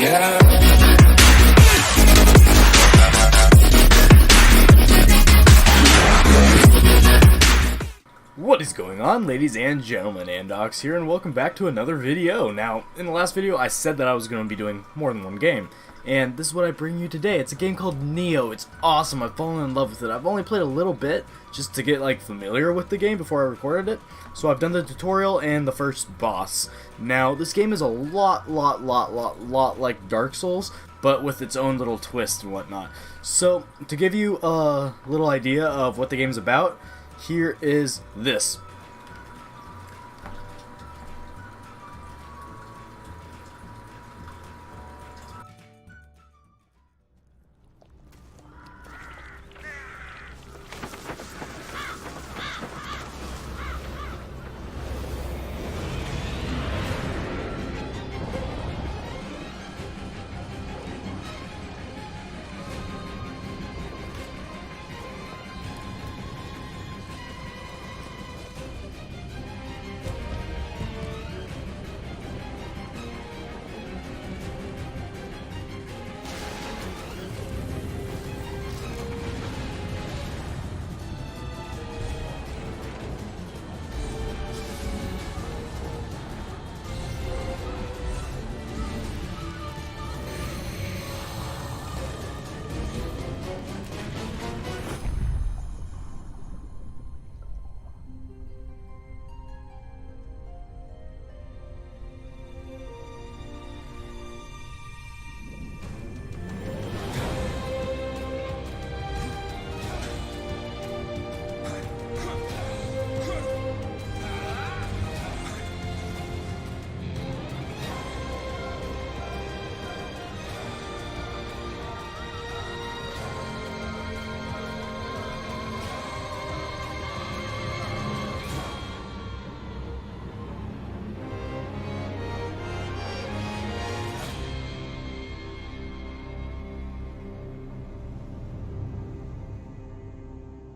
What is going on, ladies and gentlemen? Andox here, and welcome back to another video. Now, in the last video, I said that I was going to be doing more than one game, and this is what I bring you today. It's a game called Nioh. It's awesome. I've fallen in love with it. I've only played a little bit, just to get, familiar with the game before I recorded it. So I've done the tutorial and the first boss. Now, this game is a lot like Dark Souls, but with its own little twist and whatnot. So, to give you a little idea of what the game's about, here is this.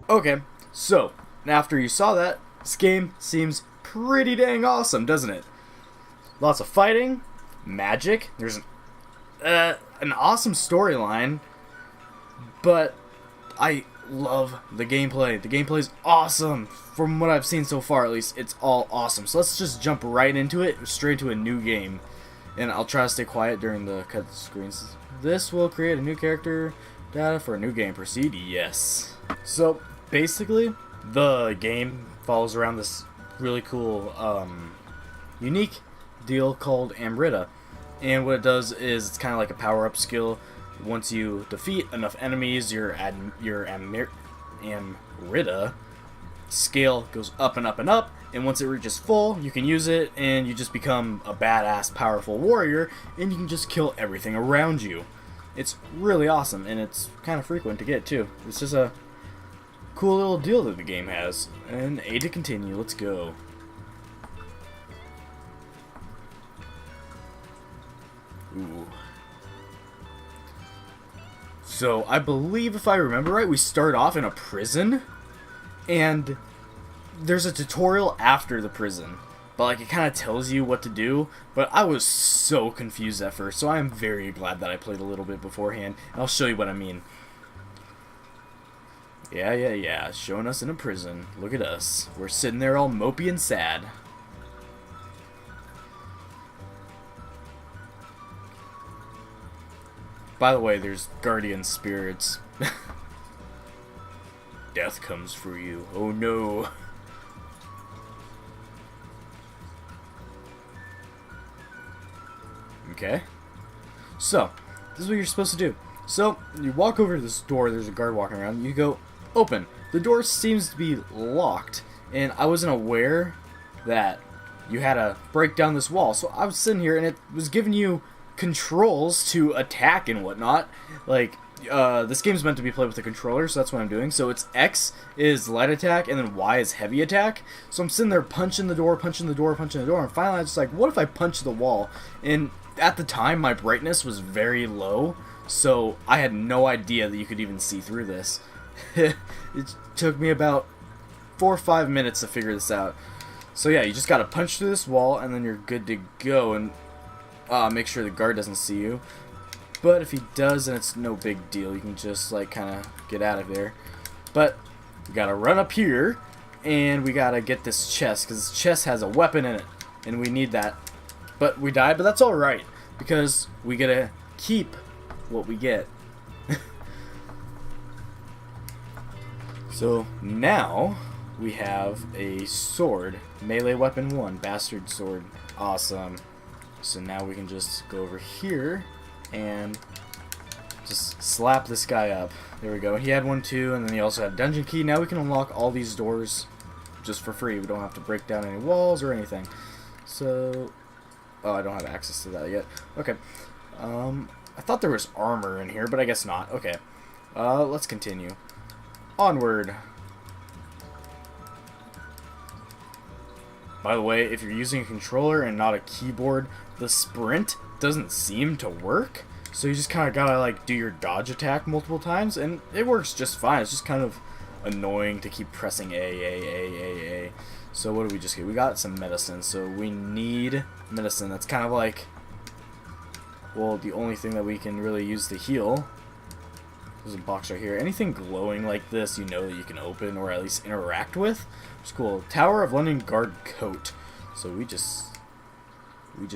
Okay, so, after you saw that, this game seems pretty dang awesome, doesn't it? Lots of fighting, magic, there's an awesome storyline, but I love the gameplay. The gameplay's awesome. From what I've seen so far, at least, it's all awesome. So let's just jump right into it, straight to a new game. And I'll try to stay quiet during the cut screens. This will create a new character data for a new game. Proceed? Yes. So, basically, the game follows around this really cool, unique deal called Amrita. And what it does is it's kind of like a power-up skill. Once you defeat enough enemies, your Amrita scale goes up and up and up. And once it reaches full, you can use it, and you just become a badass, powerful warrior, and you can just kill everything around you. It's really awesome, and it's kind of frequent to get, too. It's just a cool little deal that the game has. And A to continue, let's go. Ooh. So, I believe if I remember right, we start off in a prison, and there's a tutorial after the prison. But it kind of tells you what to do, but I was so confused at first, so I am very glad that I played a little bit beforehand, and I'll show you what I mean. Yeah, showing us in a prison. Look at us. We're sitting there all mopey and sad. By the way, there's guardian spirits. Death comes for you. Oh no. Okay. So, this is what you're supposed to do. So, you walk over to this door, there's a guard walking around, you go, open. The door seems to be locked, and I wasn't aware that you had to break down this wall. So I was sitting here, and it was giving you controls to attack and whatnot. This game's meant to be played with a controller, so that's what I'm doing. So it's X is light attack, and then Y is heavy attack. So I'm sitting there punching the door, and finally I was just like, what if I punch the wall? And at the time, my brightness was very low, so I had no idea that you could even see through this. It took me about 4 or 5 minutes to figure this out. So yeah, you just gotta punch through this wall, and then you're good to go. And make sure the guard doesn't see you. But if he does, then it's no big deal. You can just like kind of get out of there. But we gotta run up here, and we gotta get this chest, because this chest has a weapon in it, and we need that. But we died, but that's alright, because we gotta keep what we get. So now we have a sword, melee weapon 1, bastard sword. Awesome. So now we can just go over here and just slap this guy up. There we go. He had one too, and then he also had a dungeon key. Now we can unlock all these doors just for free. We don't have to break down any walls or anything. So, oh, I don't have access to that yet. Okay. I thought there was armor in here, but I guess not. Okay. Let's continue. Onward. By the way, if you're using a controller and not a keyboard, the sprint doesn't seem to work. So you just kind of gotta like do your dodge attack multiple times, and it works just fine. It's just kind of annoying to keep pressing A. So what do we just get? We got some medicine, so we need medicine. That's kind of like, well, the only thing that we can really use to heal. There's a box right here. Anything glowing like this, you know that you can open or at least interact with. It's cool. Tower of London Guard coat. So we just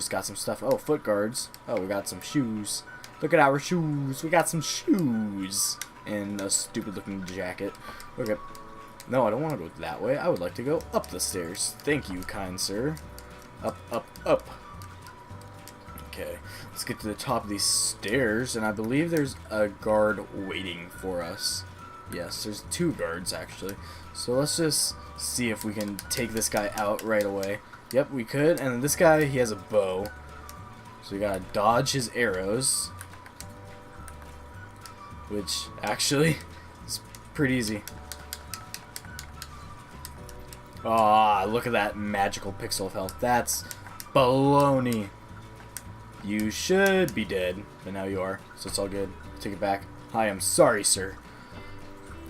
got some stuff. Oh, foot guards. Oh, we got some shoes. Look at our shoes. We got some shoes. And a stupid looking jacket. Okay. No, I don't want to go that way. I would like to go up the stairs. Thank you, kind sir. Up, up, up. Okay. Let's get to the top of these stairs. And I believe there's a guard waiting for us. Yes, there's 2 guards, actually. So let's just see if we can take this guy out right away. Yep, we could. And then this guy, he has a bow. So we gotta dodge his arrows. Which, actually, is pretty easy. Ah, look at that magical pixel of health. That's baloney. You should be dead, but now you are. So it's all good. Take it back. Hi, I'm sorry, sir.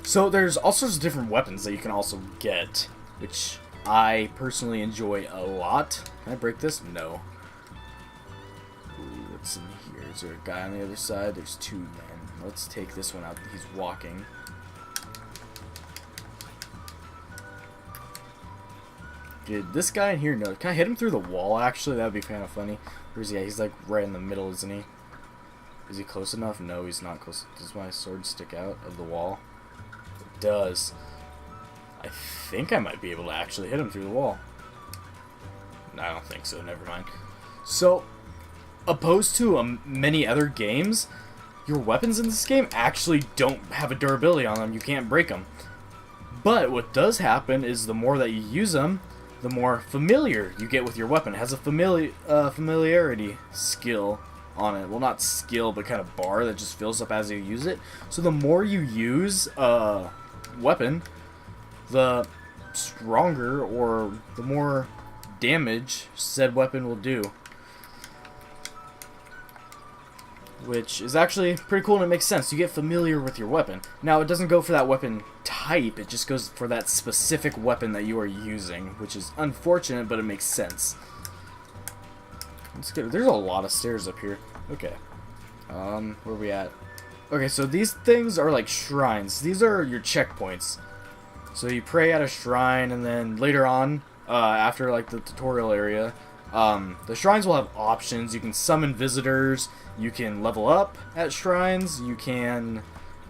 So there's all sorts of different weapons that you can also get, which I personally enjoy a lot. Can I break this? No. Ooh, what's in here? Is there a guy on the other side? There's 2 men. Let's take this one out. He's walking. Did this guy in here know? Can I hit him through the wall, actually? That would be kind of funny. Where's he at? He's like right in the middle, isn't he? Is he close enough? No, he's not close. Does my sword stick out of the wall? It does. I think I might be able to actually hit him through the wall. No, I don't think so. Never mind. So, opposed to many other games, your weapons in this game actually don't have a durability on them. You can't break them. But what does happen is the more that you use them, the more familiar you get with your weapon. It has a familiarity skill on it. Well, not skill, but kind of bar that just fills up as you use it. So the more you use a weapon, the stronger or the more damage said weapon will do. Which is actually pretty cool, and it makes sense. You get familiar with your weapon. Now, it doesn't go for that weapon type, it just goes for that specific weapon that you are using, which is unfortunate, but it makes sense. Let's get, there's a lot of stairs up here. Okay. Where are we at? Okay, so these things are like shrines. These are your checkpoints. So you pray at a shrine, and then later on, after like the tutorial area, the shrines will have options. You can summon visitors, you can level up at shrines, you can,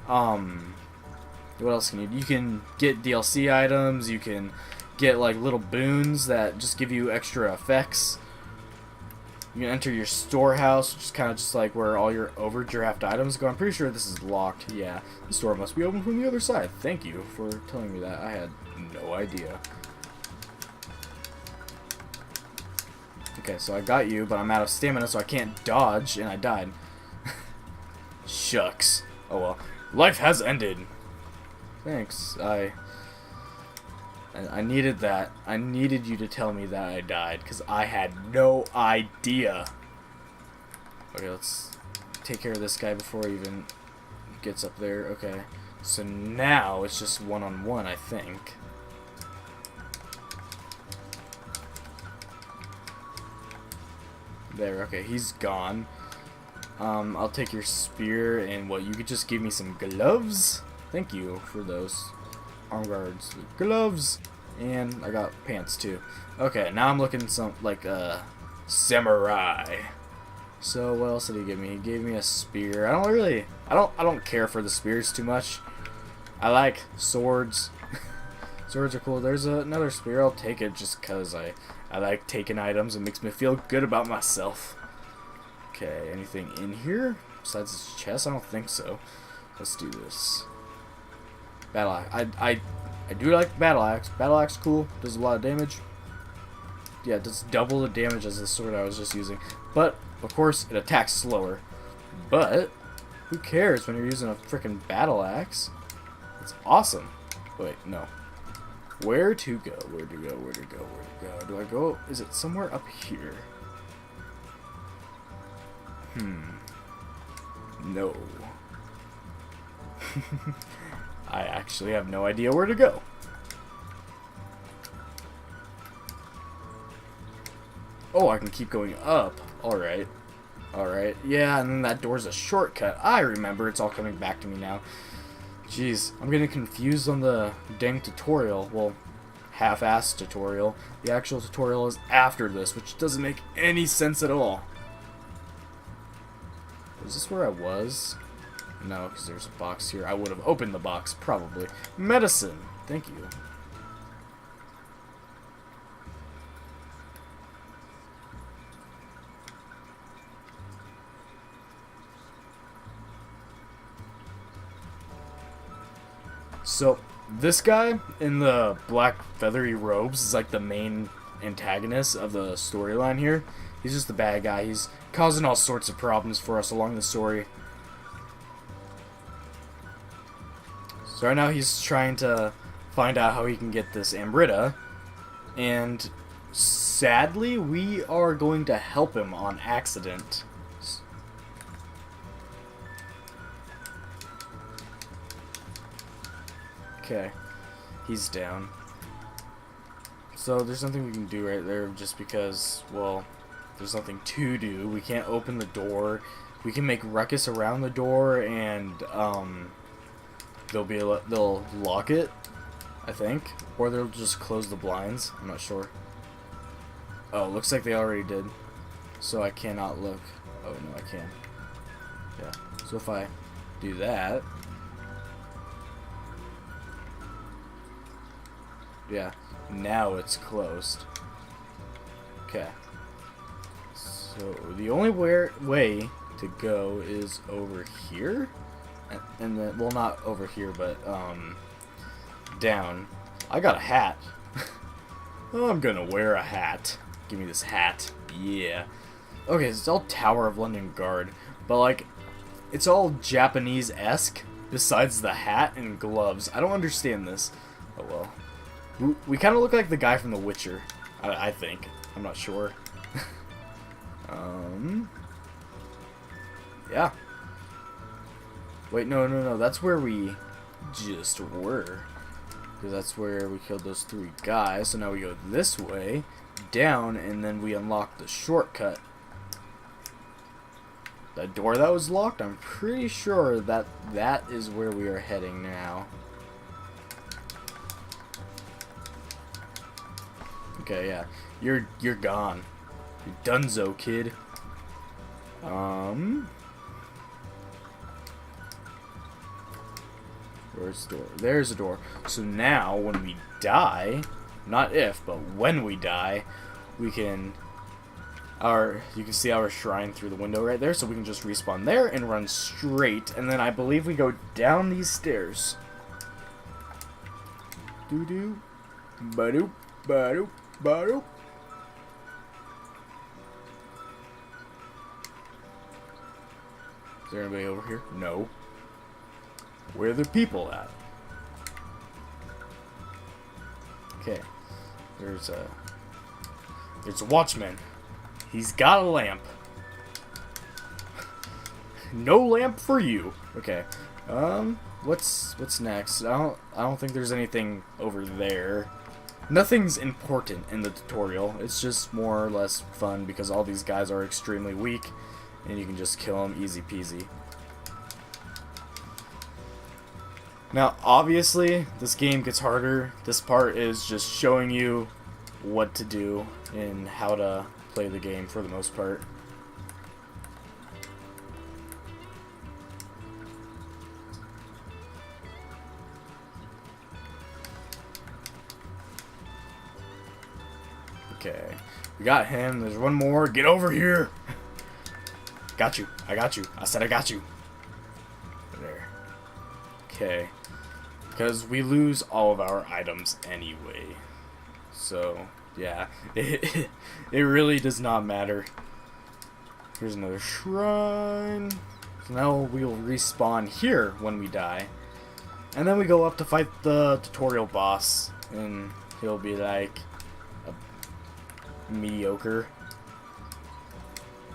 what else can you do? You can get DLC items, you can get like little boons that just give you extra effects. You can enter your storehouse, which is kind of just like where all your overdraft items go. I'm pretty sure this is locked. Yeah, the store must be open from the other side. Thank you for telling me that. I had no idea. Okay, so I got you, but I'm out of stamina, so I can't dodge, and I died. Shucks. Oh well. Life has ended. Thanks. I needed that. I needed you to tell me that I died, because I had no idea. Okay, let's take care of this guy before he even gets up there. Okay. So now it's just one-on-one, I think. There, okay, he's gone. I'll take your spear, and what, you could just give me some gloves? Thank you for those arm guards. Gloves! And I got pants, too. Okay, now I'm looking some, like, samurai. So, what else did he give me? He gave me a spear. I don't care for the spears too much. I like swords. Swords are cool. There's another spear. I'll take it just because I like taking items. It makes me feel good about myself. Okay, anything in here besides this chest? I don't think so. Let's do this. Battle axe. I do like battle axe. Battle axe cool. Does a lot of damage. Yeah, it does double the damage as the sword I was just using. But of course, it attacks slower. But who cares when you're using a freaking battle axe? It's awesome. Wait, no. Where to go? Where to go? Where to go? Where to go? Do I go? Is it somewhere up here? No. I actually have no idea where to go. Oh, I can keep going up. Alright. Alright. Yeah, and then that door's a shortcut. I remember. It's all coming back to me now. Jeez, I'm getting confused on the dang tutorial. Well, half-assed tutorial. The actual tutorial is after this, which doesn't make any sense at all. Is this where I was? No, because there's a box here. I would have opened the box, probably. Medicine! Thank you. So, this guy in the black feathery robes is like the main antagonist of the storyline here. He's just the bad guy. He's causing all sorts of problems for us along the story. So right now he's trying to find out how he can get this Amrita. And sadly, we are going to help him on accident. Okay, he's down. So there's nothing we can do right there just because, well, there's nothing to do. We can't open the door. We can make ruckus around the door and they'll lock it, I think, or they'll just close the blinds. I'm not sure. Oh, looks like they already did. So I cannot look. Oh no, I can. Yeah. So if I do that. Yeah, now it's closed. Okay. So the only way to go is over here, and then, well, not over here, but down. I got a hat. I'm gonna wear a hat. Give me this hat. Yeah. Okay, it's all Tower of London Guard, but like, it's all Japanese-esque. Besides the hat and gloves, I don't understand this. Oh well. We kind of look like the guy from The Witcher, I think. I'm not sure. Yeah. Wait, no. That's where we just were. Because that's where we killed those 3 guys. So now we go this way, down, and then we unlock the shortcut. That door that was locked, I'm pretty sure that is where we are heading now. Okay, yeah. You're gone. You're donezo, kid. Where's the door? There's the door. So now, when we die, not if, but when we die, we can... you can see our shrine through the window right there, so we can just respawn there and run straight, and then I believe we go down these stairs. Doo-doo. Ba-doop. Ba-doop. Ba-doop. Is there anybody over here? No. Where are the people at? Okay. There's a watchman. He's got a lamp. No lamp for you. Okay. What's next? I don't think there's anything over there. Nothing's important in the tutorial. It's just more or less fun because all these guys are extremely weak and you can just kill them easy peasy. Now, obviously, this game gets harder. This part is just showing you what to do and how to play the game for the most part. Okay, we got him. There's one more. Get over here. Got you. I got you. I said I got you. There. Okay. Because we lose all of our items anyway. So, yeah. It really does not matter. Here's another shrine. So now we'll respawn here when we die. And then we go up to fight the tutorial boss. And he'll be like a mediocre.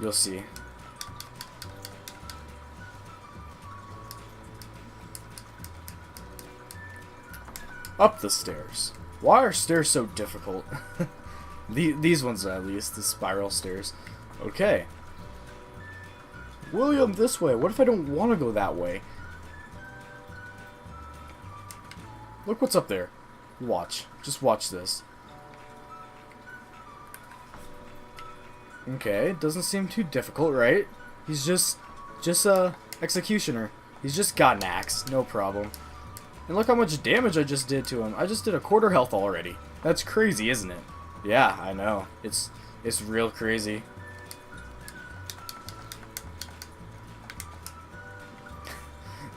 You'll see. Up the stairs. Why are stairs so difficult? These ones at least, the spiral stairs. Okay. William, this way. What if I don't want to go that way? Look what's up there. Watch. Just watch this. Okay, doesn't seem too difficult, right? He's just a executioner. He's just got an axe, no problem. And look how much damage I just did to him. I just did a quarter health already. That's crazy, isn't it? Yeah, I know. It's real crazy.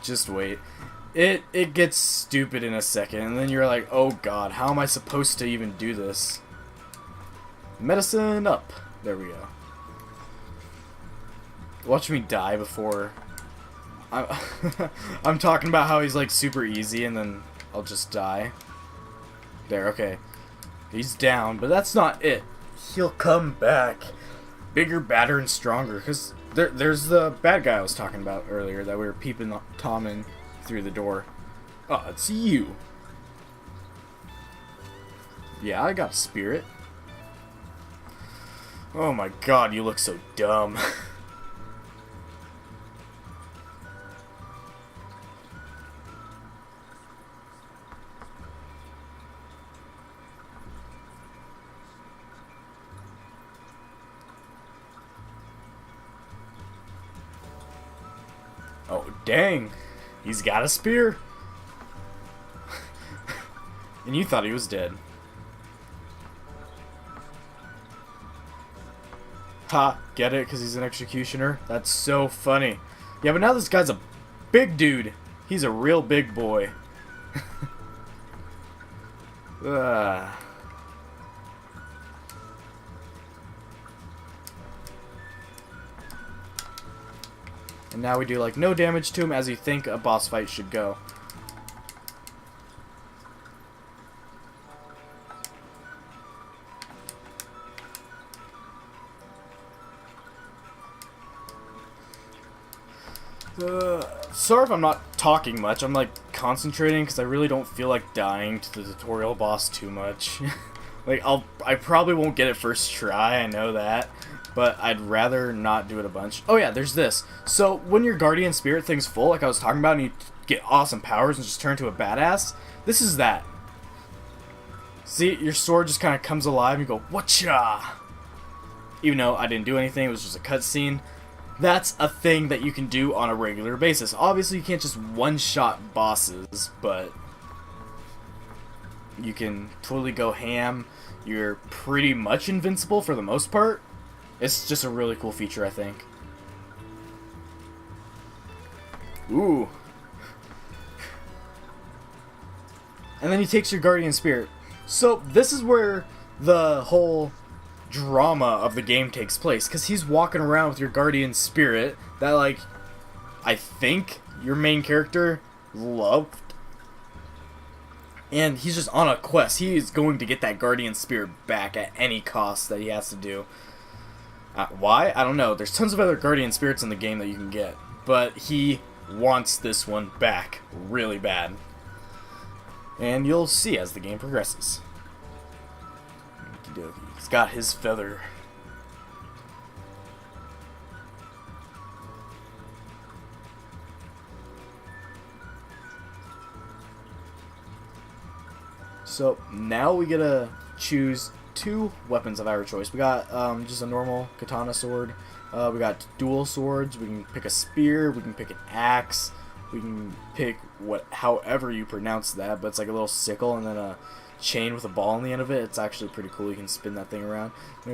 Just wait. It gets stupid in a second, and then you're like, oh god, how am I supposed to even do this? Medicine up. There we go. Watch me die before... I'm talking about how he's like super easy and then I'll just die. There, okay. He's down, but that's not it. He'll come back. Bigger, badder, and stronger. Because there's the bad guy I was talking about earlier that we were peeping Tom in through the door. Oh, it's you. Yeah, I got a spirit. Oh my god, you look so dumb. Oh, dang. He's got a spear. And you thought he was dead. Ha, get it? Because he's an executioner? That's so funny. Yeah, but now this guy's a big dude. He's a real big boy. And now we do like no damage to him as you think a boss fight should go. Sorry if I'm not talking much. I'm like concentrating because I really don't feel like dying to the tutorial boss too much. Like I probably won't get it first try, I know that, but I'd rather not do it a bunch. Oh yeah, there's this. So when your guardian spirit thing's full, like I was talking about, and you get awesome powers and just turn into a badass, this is that. See, your sword just kind of comes alive and you go, whatcha? Even though I didn't do anything, it was just a cutscene. That's a thing that you can do on a regular basis. Obviously, you can't just one-shot bosses, but you can totally go ham. You're pretty much invincible for the most part. It's just a really cool feature, I think. Ooh. And then he takes your guardian spirit. So this is where the whole drama of the game takes place, because he's walking around with your guardian spirit that, like, I think your main character loved, and he's just on a quest. He is going to get that guardian spirit back at any cost that he has to do. Why? I don't know. There's tons of other guardian spirits in the game that you can get, but he wants this one back really bad, and you'll see as the game progresses. Okie dokie. He's got his feather. So now we gotta choose 2 weapons of our choice. We got just a normal katana sword. We got dual swords. We can pick a spear. We can pick an axe. We can pick however you pronounce that, but it's like a little sickle and then a chain with a ball on the end of it. It's actually pretty cool. You can spin that thing around. Then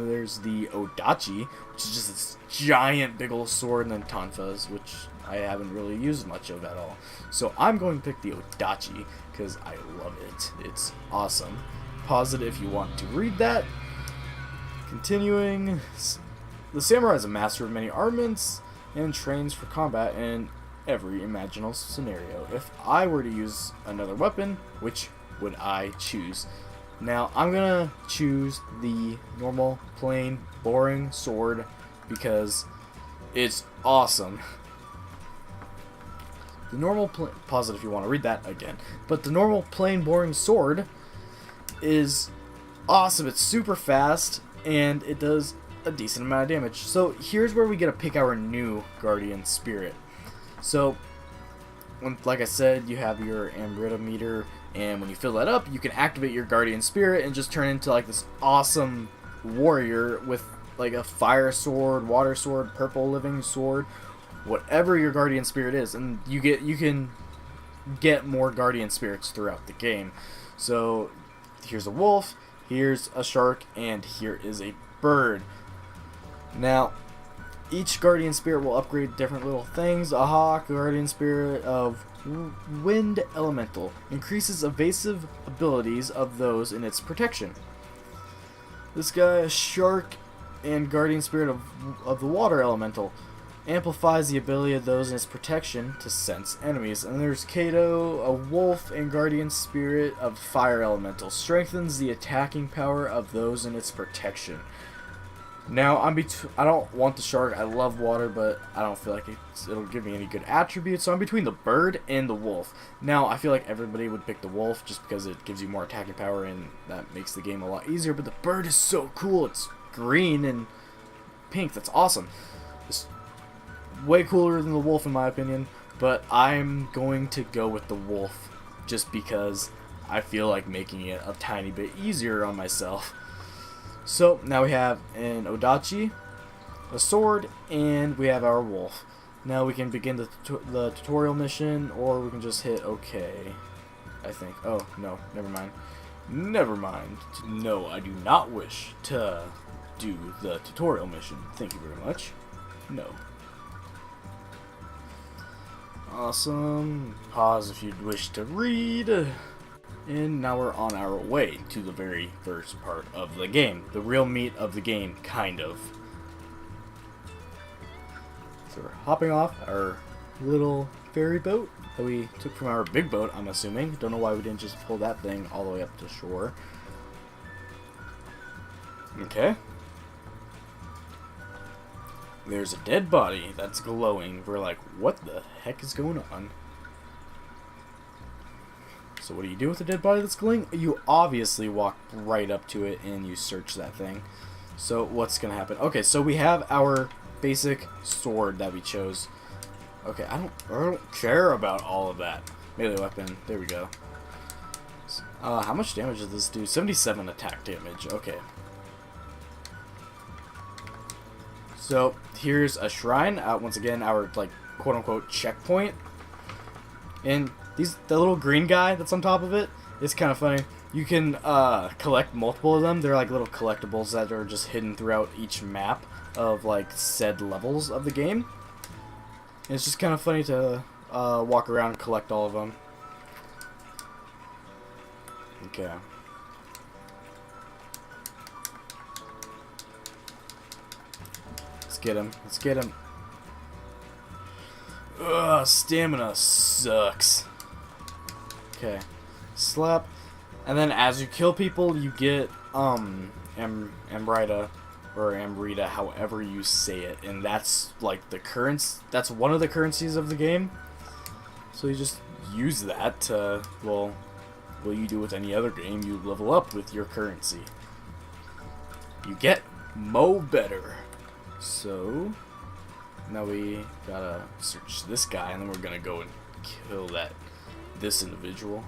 there's the odachi, which is just this giant big old sword, and then tonfas, which I haven't really used much of at all. So I'm going to pick the odachi because I love it. It's awesome. Pause it if you want to read that. Continuing, the samurai is a master of many armaments and trains for combat in every imaginable scenario. If I were to use another weapon, which would I choose? Now, I'm gonna choose the normal, plain, boring sword because it's awesome. The normal, pause it if you want to read that again, but the normal, plain, boring sword is awesome. It's super fast, and it does a decent amount of damage. So here's where we get to pick our new guardian spirit. So, like I said, you have your Amrita meter, and when you fill that up, you can activate your guardian spirit and just turn into like this awesome warrior with like a fire sword, water sword, purple living sword, whatever your guardian spirit is, and you can get more guardian spirits throughout the game. So here's a wolf, here's a shark, and here is a bird. Now, each guardian spirit will upgrade different little things. A hawk, guardian spirit of wind elemental, increases evasive abilities of those in its protection. This guy, a shark, and guardian spirit of the water elemental, amplifies the ability of those in its protection to sense enemies. And there's Kato, a wolf, and guardian spirit of fire elemental, strengthens the attacking power of those in its protection. Now, I don't want the shark. I love water, but I don't feel like it'll give me any good attributes. So I'm between the bird and the wolf. Now, I feel like everybody would pick the wolf just because it gives you more attacking power and that makes the game a lot easier. But the bird is so cool. It's green and pink. That's awesome. It's way cooler than the wolf in my opinion. But I'm going to go with the wolf just because I feel like making it a tiny bit easier on myself. So now we have an odachi, a sword, and we have our wolf. Now we can begin the tutorial mission, or we can just hit OK, I think. Oh, no, never mind. Never mind. No, I do not wish to do the tutorial mission. Thank you very much. No. Awesome. Pause if you'd wish to read. And now we're on our way to the very first part of the game. The real meat of the game, kind of. So we're hopping off our little ferry boat that we took from our big boat, I'm assuming. Don't know why we didn't just pull that thing all the way up to shore. Okay. There's a dead body that's glowing. We're like, what the heck is going on? So what do you do with a dead body that's glowing? You obviously walk right up to it and you search that thing. So what's going to happen? Okay, so we have our basic sword that we chose. Okay, I don't care about all of that. Melee weapon. There we go. How much damage does this do? 77 attack damage. Okay. So here's a shrine. Once again, our like quote-unquote checkpoint. And the little green guy that's on top of it is kind of funny. You can collect multiple of them. They're like little collectibles that are just hidden throughout each map of like said levels of the game. And it's just kind of funny to walk around and collect all of them. Okay. Let's get him. Let's get him. Ugh, stamina sucks. Okay. Slap. And then as you kill people, you get, Amrita, or Amrita, however you say it. And that's, like, that's one of the currencies of the game. So you just use that to, well, what you do with any other game, you level up with your currency. you get mo better. So now we gotta search this guy, and then we're gonna go and kill this individual.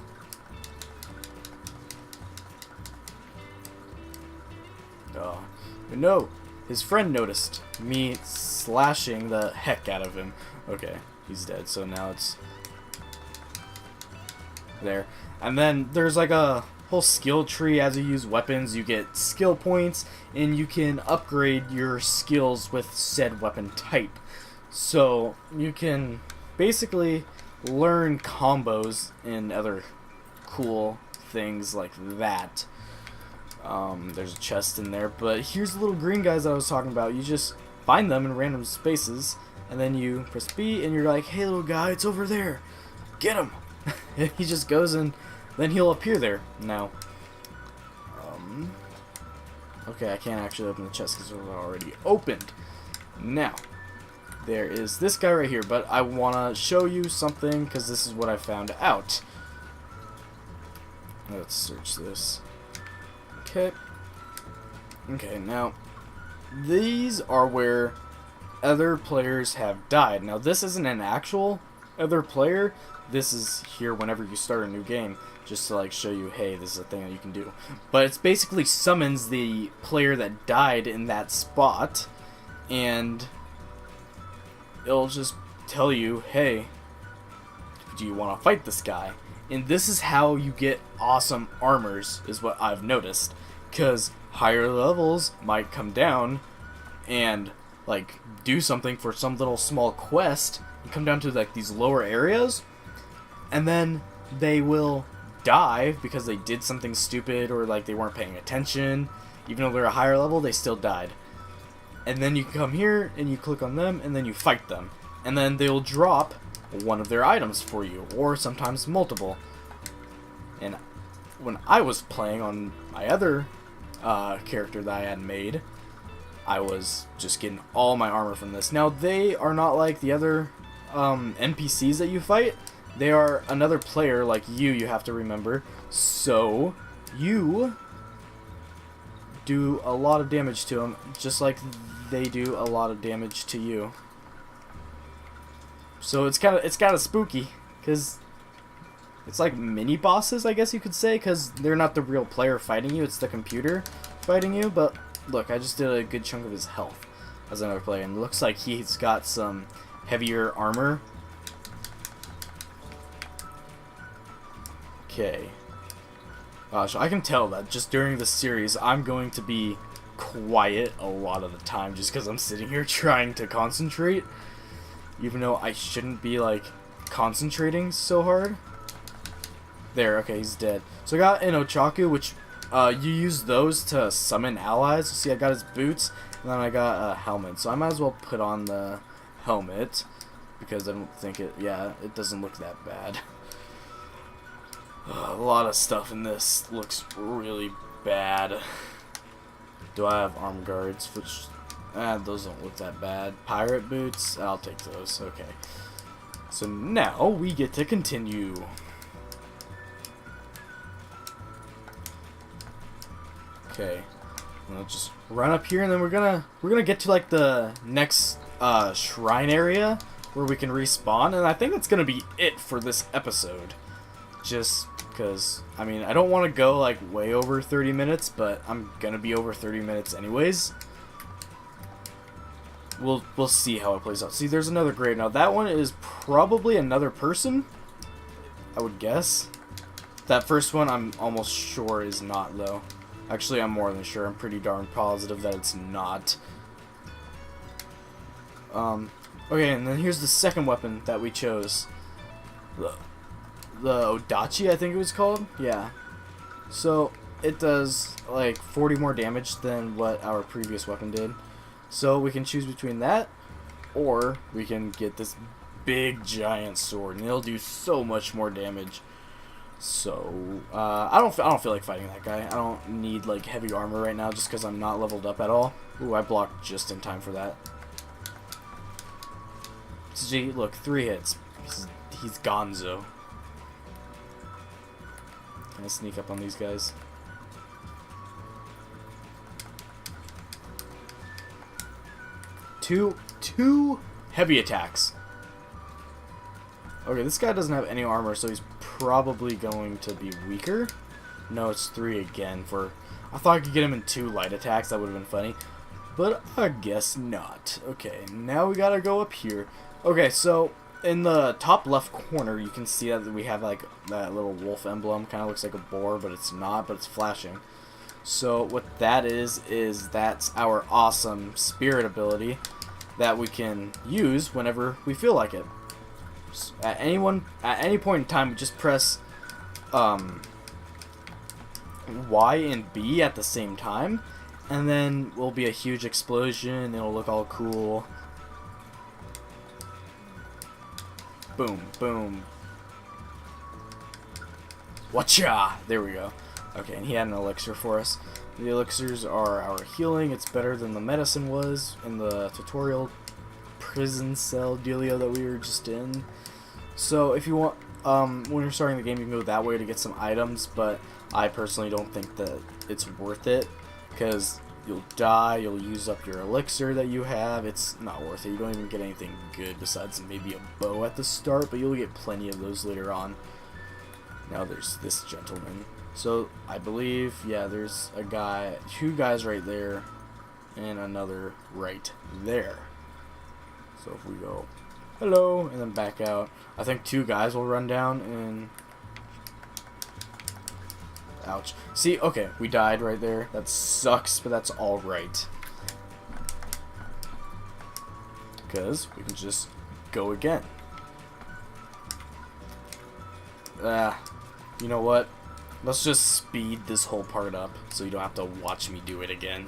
But no, his friend noticed me slashing the heck out of him. Okay, he's dead. So now it's there. And then there's like a whole skill tree. As you use weapons, you get skill points, and you can upgrade your skills with said weapon type. So you can basically learn combos and other cool things like that. There's a chest in there, but here's the little green guys that I was talking about. You just find them in random spaces, and then you press B, and you're like, hey little guy, it's over there, get him. He just goes, and then he'll appear there. Now okay, I can't actually open the chest because it was already opened. Now there is this guy right here, but I want to show you something because this is what I found out. Let's search this. Okay, now these are where other players have died. Now this isn't an actual other player. This is here whenever you start a new game, just to like show you, hey, this is a thing that you can do. But it's basically summons the player that died in that spot, and it'll just tell you, hey, do you want to fight this guy? And this is how you get awesome armors, is what I've noticed. Because higher levels might come down and like do something for some little small quest and come down to like these lower areas, and then they will die because they did something stupid or like they weren't paying attention. Even though they're a higher level, they still died. And then you come here and you click on them and then you fight them, and then they'll drop one of their items for you, or sometimes multiple. And when I was playing on my other character that I had made, I was just getting all my armor from this. Now they are not like the other NPCs that you fight. They are another player like you have to remember. So you do a lot of damage to them, just like they do a lot of damage to you. So it's kind of spooky, because it's like mini bosses, I guess you could say, because they're not the real player fighting you, it's the computer fighting you. But look, I just did a good chunk of his health as another player, and it looks like he's got some heavier armor. Okay. So I can tell that just during this series, I'm going to be quiet a lot of the time, just because I'm sitting here trying to concentrate, even though I shouldn't be like concentrating so hard. There, okay, he's dead. So I got an Ochaku, which you use those to summon allies. See, I got his boots, and then I got a helmet. So I might as well put on the helmet, because I don't think it doesn't look that bad. A lot of stuff in this looks really bad. Do I have arm guards? Which, those don't look that bad. Pirate boots? I'll take those. Okay. So now we get to continue. Okay. I'll just run up here, and then we're gonna get to like the next shrine area where we can respawn, and I think that's gonna be it for this episode. Just because, I mean, I don't want to go like way over 30 minutes, but I'm gonna be over 30 minutes anyways. We'll see how it plays out. See, there's another grave. Now that one is probably another person, I would guess. That first one I'm almost sure is not, though. Actually, I'm more than sure. I'm pretty darn positive that it's not. Okay, and then here's the second weapon that we chose. The Odachi, I think it was called? Yeah. So, it does like 40 more damage than what our previous weapon did. So, we can choose between that, or we can get this big giant sword, and it'll do so much more damage. So, I don't feel like fighting that guy. I don't need like heavy armor right now, just because I'm not leveled up at all. Ooh, I blocked just in time for that. Gee, look, 3 hits. He's gonzo. Can I sneak up on these guys? Two heavy attacks. Okay, this guy doesn't have any armor, so he's probably going to be weaker. No, it's 3 again. I thought I could get him in 2 light attacks. That would have been funny. But I guess not. Okay, now we gotta go up here. Okay, so in the top left corner, you can see that we have like that little wolf emblem. Kind of looks like a boar, but it's not, but it's flashing. So what that is that's our awesome spirit ability that we can use whenever we feel like it. At any point in time, we just press Y and B at the same time, and then will be a huge explosion. It'll look all cool. Boom, boom. Watcha! There we go. Okay, and he had an elixir for us. The elixirs are our healing. It's better than the medicine was in the tutorial prison cell dealio that we were just in. So if you want, when you're starting the game, you can go that way to get some items, but I personally don't think that it's worth it, because you'll die, you'll use up your elixir that you have. It's not worth it. You don't even get anything good besides maybe a bow at the start, but you'll get plenty of those later on. Now there's this gentleman. So I believe, yeah, there's a guy, 2 guys right there, and another right there. So if we go hello and then back out, I think 2 guys will run down and ouch. See, okay, we died right there. That sucks, but that's alright, because we can just go again. You know what? Let's just speed this whole part up so you don't have to watch me do it again.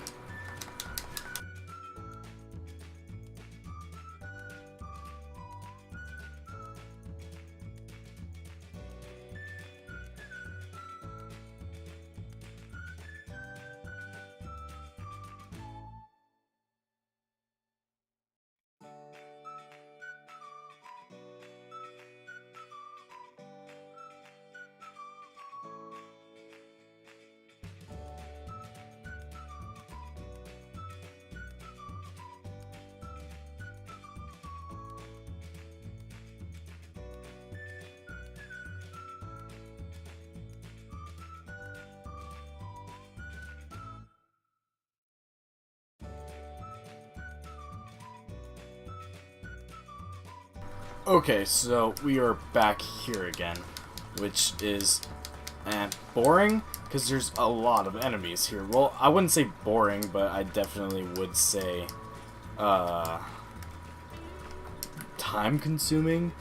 Okay, so we are back here again, which is boring, because there's a lot of enemies here. Well, I wouldn't say boring, but I definitely would say time-consuming,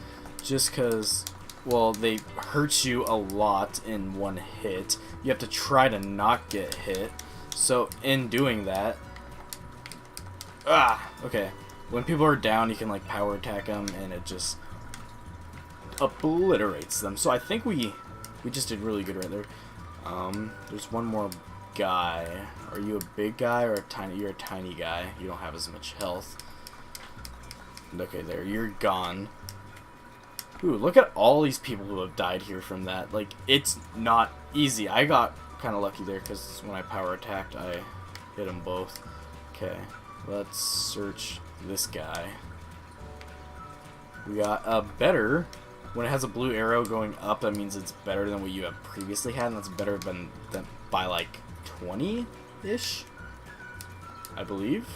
just because, well, they hurt you a lot in one hit. You have to try to not get hit, so in doing that... okay. When people are down, you can like power attack them, and it just obliterates them. So I think we just did really good right there. There's one more guy. Are you a big guy or a tiny? You're a tiny guy. You don't have as much health. Okay, there. You're gone. Ooh, look at all these people who have died here from that. Like, it's not easy. I got kind of lucky there because when I power attacked, I hit them both. Okay, let's search this guy. We got a better. When it has a blue arrow going up, that means it's better than what you have previously had, and that's better than by like 20-ish, I believe.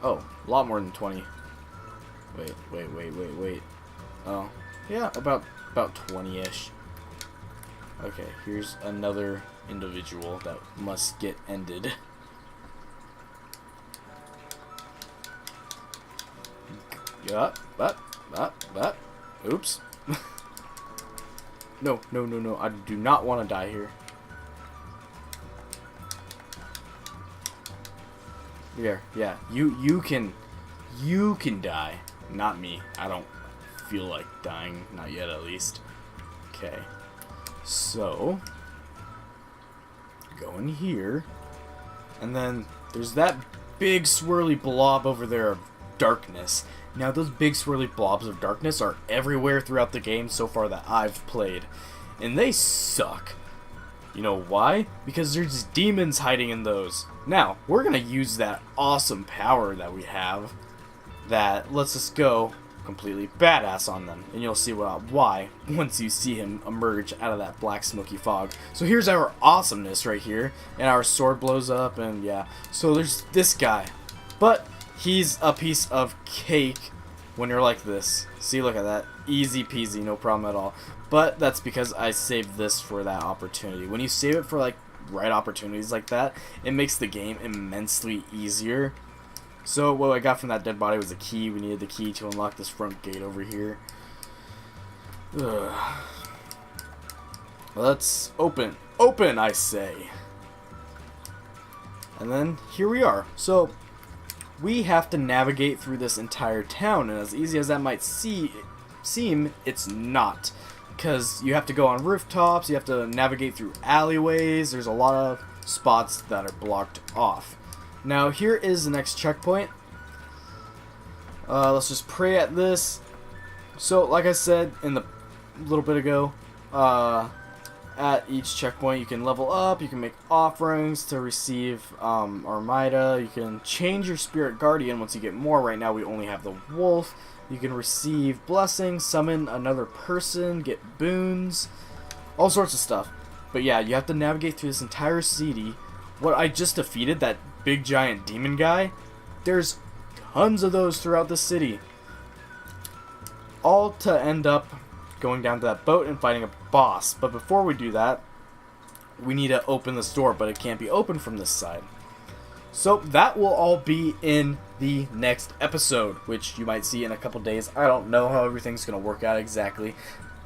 Oh, a lot more than 20. Wait. Oh, yeah, about 20-ish. Okay, here's another individual that must get ended. Yeah, but, oops. No, I do not want to die here. Yeah, you can die, not me. I don't feel like dying, not yet at least. Okay, so, go in here, and then there's that big swirly blob over there of darkness. Now, those big swirly blobs of darkness are everywhere throughout the game so far that I've played, and they suck. You know why? Because there's demons hiding in those. Now, we're going to use that awesome power that we have that lets us go completely badass on them. And you'll see why once you see him emerge out of that black smoky fog. So here's our awesomeness right here. And our sword blows up and yeah. So there's this guy. But he's a piece of cake when you're like this. See, look at that. Easy peasy, no problem at all. But that's because I saved this for that opportunity. When you save it for like right opportunities like that, it makes the game immensely easier. So what I got from that dead body was a key. We needed the key to unlock this front gate over here. Ugh. Let's open. Open, I say. And then here we are. So we have to navigate through this entire town, and as easy as that might seem, it's not. Because you have to go on rooftops, you have to navigate through alleyways, there's a lot of spots that are blocked off. Now here is the next checkpoint. Let's just pray at this. So like I said in the little bit ago, at each checkpoint you can level up, you can make offerings to receive Armida, you can change your spirit guardian once you get more. Right now we only have the wolf. You can receive blessings, summon another person, get boons, all sorts of stuff. But yeah, you have to navigate through this entire city. What I just defeated, that big giant demon guy, there's tons of those throughout the city. All to end up going down to that boat and fighting a boss. But before we do that, we need to open this door, but it can't be opened from this side. So that will all be in the next episode, which you might see in a couple days. I don't know how everything's going to work out exactly.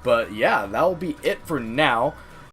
But yeah, that will be it for now.